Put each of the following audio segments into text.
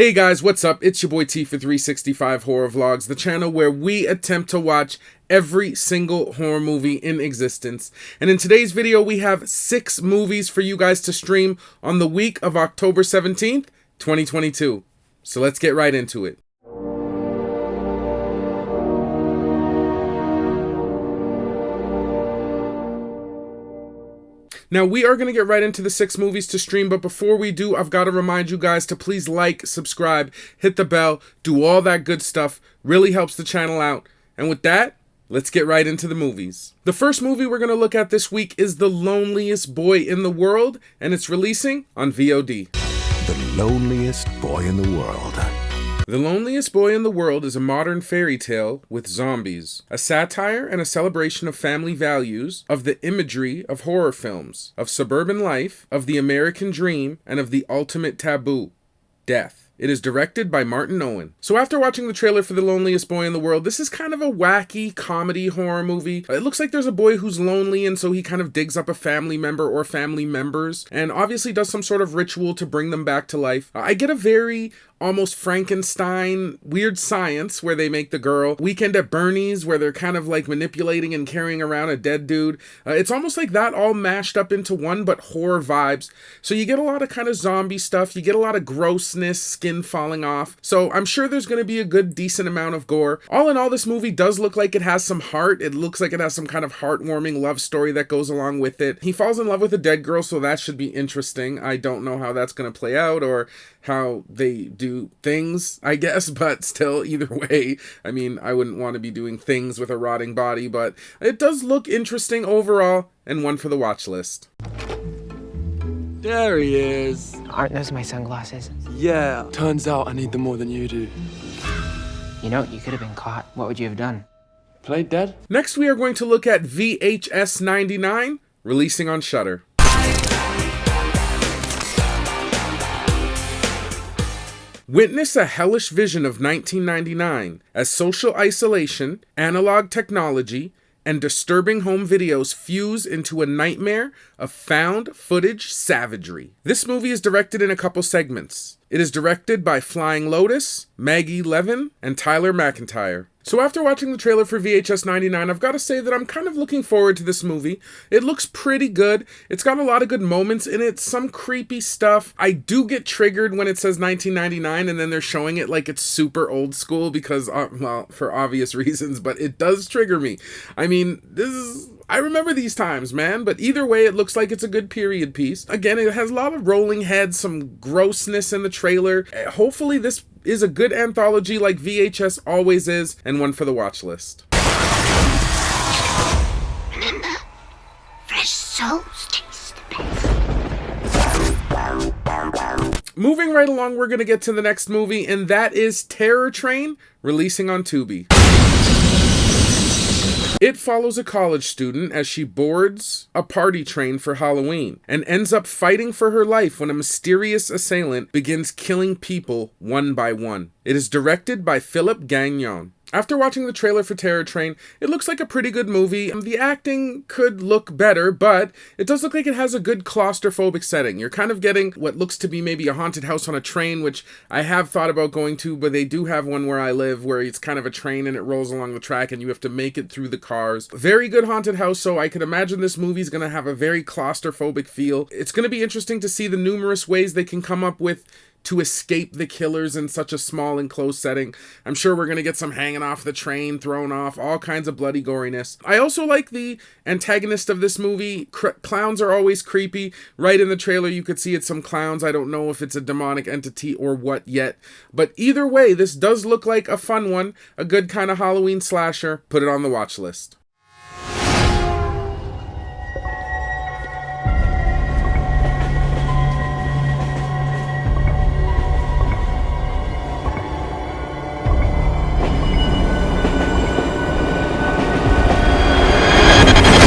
Hey guys, what's up? It's your boy T for 365 Horror Vlogs, the channel where we attempt to watch every single horror movie in existence. And in today's video, we have 6 movies for you guys to stream on the week of October 17th, 2022. So let's get right into it. Now, we are going to get right into the 6 movies to stream, but before we do, I've got to remind you guys to please like, subscribe, hit the bell, do all that good stuff. Really helps the channel out. And with that, let's get right into the movies. The first movie we're going to look at this week is The Loneliest Boy in the World, and it's releasing on VOD. The Loneliest Boy in the World. The Loneliest Boy in the World is a modern fairy tale with zombies, a satire and a celebration of family values, of the imagery of horror films, of suburban life, of the American dream, and of the ultimate taboo, death. It is directed by Martin Owen. So after watching the trailer for The Loneliest Boy in the World, this is kind of a wacky comedy horror movie. It looks like there's a boy who's lonely, and so he kind of digs up a family member or family members, and obviously does some sort of ritual to bring them back to life. I get a very almost Frankenstein Weird Science where they make the girl, Weekend at Bernie's where they're kind of like manipulating and carrying around a dead dude. It's almost like that all mashed up into one, but horror vibes. So you get a lot of kind of zombie stuff, you get a lot of grossness, skin falling off. So I'm sure there's going to be a good decent amount of gore. All in all, this movie does look like it has some heart. It looks like it has some kind of heartwarming love story that goes along with it. He falls in love with a dead girl, so that should be interesting. I don't know how that's going to play out or how they do things, I guess, but still, either way, I mean, I wouldn't want to be doing things with a rotting body, but it does look interesting overall, and one for the watch list. There he is. Aren't those my sunglasses? Yeah, turns out I need them more than you do. You know, you could have been caught. What would you have done? Played dead? Next, we are going to look at VHS 99, releasing on SHUDDER. Witness a hellish vision of 1999 as social isolation, analog technology, and disturbing home videos fuse into a nightmare of found footage savagery. This movie is directed in a couple segments. It is directed by Flying Lotus, Maggie Levin, and Tyler McIntyre. So after watching the trailer for VHS 99, I've got to say that I'm kind of looking forward to this movie. It looks pretty good. It's got a lot of good moments in it, some creepy stuff. I do get triggered when it says 1999 and then they're showing it like it's super old school because, well, for obvious reasons, but it does trigger me. I mean, I remember these times, man, but either way, it looks like it's a good period piece. Again, it has a lot of rolling heads, some grossness in the trailer. Hopefully this is a good anthology like VHS always is, and one for the watch list. Remember, fresh souls taste the best. Moving right along, we're going to get to the next movie, and that is Terror Train, releasing on TUBI. It follows a college student as she boards a party train for Halloween and ends up fighting for her life when a mysterious assailant begins killing people one by one. It is directed by Philip Gagnon. After watching the trailer for Terror Train, it looks like a pretty good movie. The acting could look better, but it does look like it has a good claustrophobic setting. You're kind of getting what looks to be maybe a haunted house on a train, which I have thought about going to, but they do have one where I live where it's kind of a train and it rolls along the track and you have to make it through the cars. Very good haunted house, so I could imagine this movie's going to have a very claustrophobic feel. It's going to be interesting to see the numerous ways they can come up with to escape the killers in such a small enclosed setting. I'm sure we're going to get some hanging off the train, thrown off, all kinds of bloody goriness. I also like the antagonist of this movie. Clowns are always creepy. Right in the trailer you could see it's some clowns. I don't know if it's a demonic entity or what yet. But either way, this does look like a fun one, a good kind of Halloween slasher. Put it on the watch list.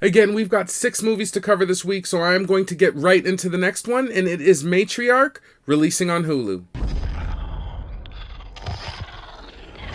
Again, we've got 6 movies to cover this week, so I'm going to get right into the next one, and it is Matriarch, releasing on HULU.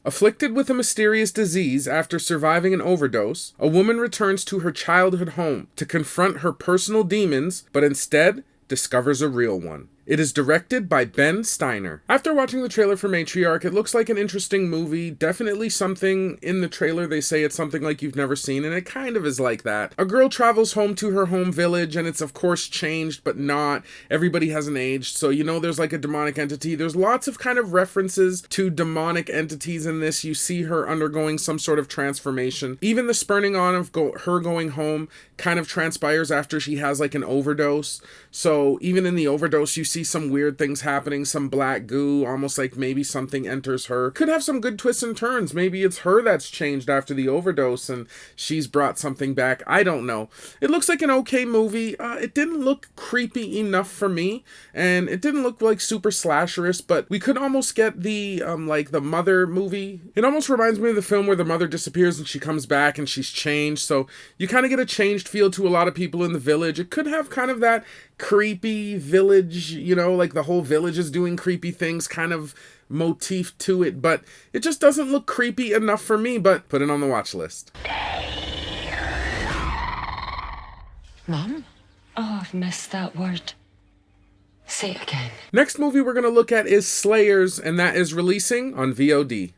Afflicted with a mysterious disease after surviving an overdose, a woman returns to her childhood home to confront her personal demons, but instead discovers a real one. It is directed by Ben Steiner. After watching the trailer for Matriarch, it looks like an interesting movie. Definitely something in the trailer they say it's something like you've never seen, and it kind of is like that. A girl travels home to her home village, and it's of course changed, but not. Everybody hasn't aged, so you know there's like a demonic entity. There's lots of kind of references to demonic entities in this. You see her undergoing some sort of transformation. Even the spurning on of her going home kind of transpires after she has like an overdose. So even in the overdose, you see some weird things happening, some black goo, almost like maybe something enters her. Could have some good twists and turns. Maybe it's her that's changed after the overdose and she's brought something back. I don't know. It looks like an okay movie. It didn't look creepy enough for me, and it didn't look like super slasherish, but we could almost get the like the Mother movie. It almost reminds me of the film where the mother disappears and she comes back and she's changed. So you kind of get a changed feel to a lot of people in the village. It could have kind of that creepy village, you know, like the whole village is doing creepy things kind of motif to it, but it just doesn't look creepy enough for me. But put it on the watch list. Mom? Oh, I've missed that word. Say it again. Next movie we're going to look at is Slayers, and that is releasing on VOD.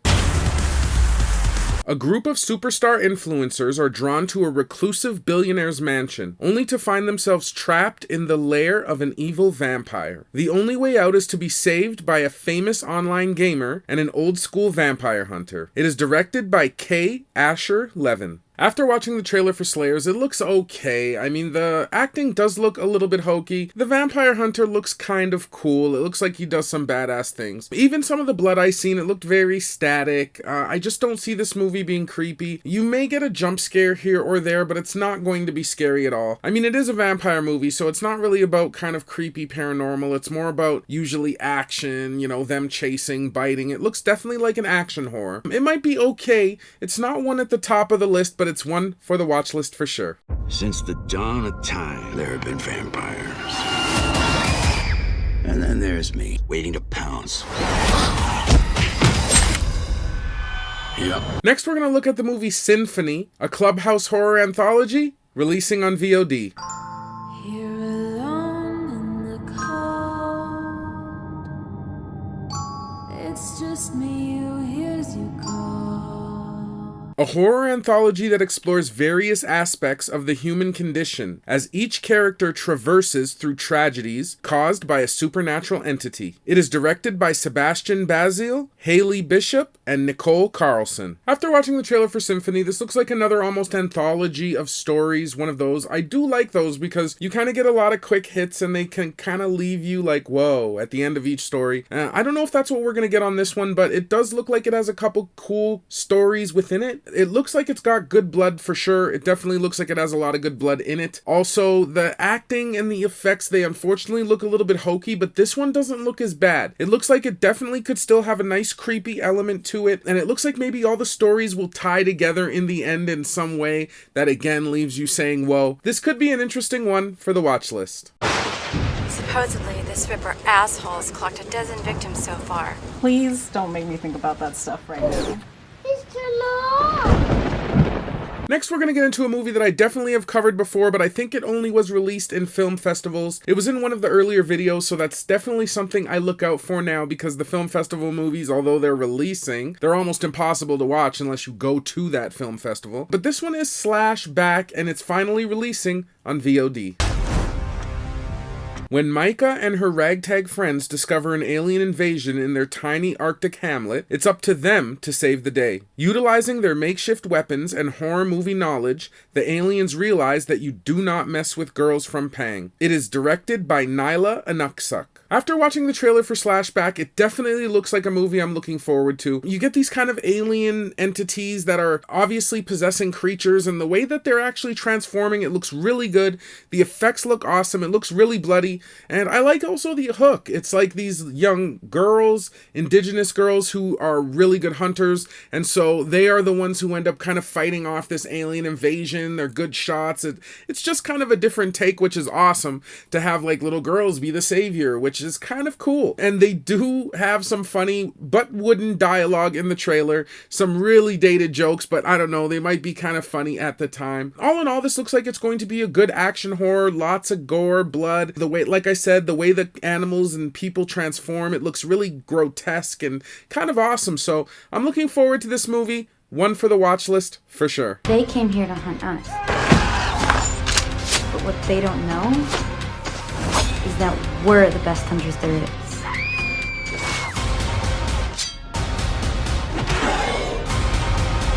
A group of superstar influencers are drawn to a reclusive billionaire's mansion, only to find themselves trapped in the lair of an evil vampire. The only way out is to be saved by a famous online gamer and an old-school vampire hunter. It is directed by K. Asher Levin. After watching the trailer for Slayers, it looks okay. I mean, the acting does look a little bit hokey. The vampire hunter looks kind of cool. It looks like he does some badass things. Even some of the blood I seen, it looked very static. I just don't see this movie being creepy. You may get a jump scare here or there, but it's not going to be scary at all. I mean, it is a vampire movie, so it's not really about kind of creepy paranormal. It's more about usually action, you know, them chasing, biting. It looks definitely like an action horror. It might be okay. It's not one at the top of the list, but it's one for the watch list for sure. Since the dawn of time, there have been vampires. And then there's me, waiting to pounce. Yep. Next, we're going to look at the movie Symphony, a Clubhouse horror anthology, releasing on VOD. Here alone in the cold, it's just me who hears you call. A horror anthology that explores various aspects of the human condition as each character traverses through tragedies caused by a supernatural entity. It is directed by Sebastian Basile, Haley Bishop, and Nicole Carlson. After watching the trailer for Symphony, this looks like another almost anthology of stories, one of those. I do like those because you kind of get a lot of quick hits and they can kind of leave you like, whoa, at the end of each story. I don't know if that's what we're going to get on this one, but it does look like it has a couple cool stories within it. It looks like it's got good blood for sure. It definitely looks like it has a lot of good blood in it. Also, the acting and the effects, they unfortunately look a little bit hokey, but this one doesn't look as bad. It looks like it definitely could still have a nice creepy element to it, and it looks like maybe all the stories will tie together in the end in some way that again leaves you saying, whoa, this could be an interesting one for the watch list. Supposedly, this Ripper asshole's clocked a dozen victims so far. Please don't make me think about that stuff right now. It's too long. Next, we're going to get into a movie that I definitely have covered before, but I think it only was released in film festivals. It was in one of the earlier videos, so that's definitely something I look out for now because the film festival movies, although they're releasing, they're almost impossible to watch unless you go to that film festival. But this one is Slash Back, and it's finally releasing on VOD. When Micah and her ragtag friends discover an alien invasion in their tiny Arctic hamlet, it's up to them to save the day. Utilizing their makeshift weapons and horror movie knowledge, the aliens realize that you do not mess with girls from Pang. It is directed by Nyla Anuksuk. After watching the trailer for Slashback, it definitely looks like a movie I'm looking forward to. You get these kind of alien entities that are obviously possessing creatures, and the way that they're actually transforming, it looks really good. The effects look awesome. It looks really bloody. And I like also the hook. It's like these young girls, indigenous girls who are really good hunters, and so they are the ones who end up kind of fighting off this alien invasion. They're good shots. It's just kind of a different take, which is awesome to have like little girls be the savior, which is kind of cool. And they do have some funny but wooden dialogue in the trailer, some really dated jokes, but I don't know, they might be kind of funny at the time. All in all, this looks like it's going to be a good action horror, lots of gore, blood. The way, like I said, the way the animals and people transform, it looks really grotesque and kind of awesome. So I'm looking forward to this movie. One for the watch list, for sure. They came here to hunt us. But what they don't know is that we're the best hunters there is.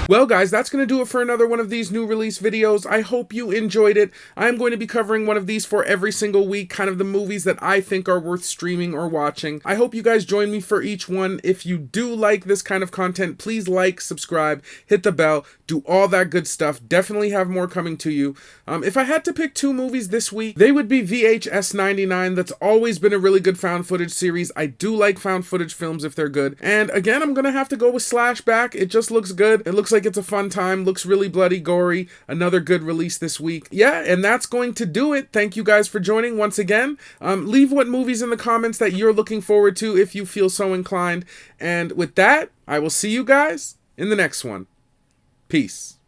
Well guys, that's going to do it for another one of these new release videos. I hope you enjoyed it. I'm going to be covering one of these for every single week, kind of the movies that I think are worth streaming or watching. I hope you guys join me for each one. If you do like this kind of content, please like, subscribe, hit the bell, do all that good stuff. Definitely have more coming to you. If I had to pick 2 movies this week, they would be VHS 99. That's always been a really good found footage series. I do like found footage films if they're good. And again, I'm going to have to go with Slashback. It just looks good. It looks like it's a fun time, looks really bloody gory. Another good release this week. Yeah, and that's going to do it. Thank you guys for joining once again. Leave what movies in the comments that you're looking forward to if you feel so inclined. And with that, I will see you guys in the next one. Peace.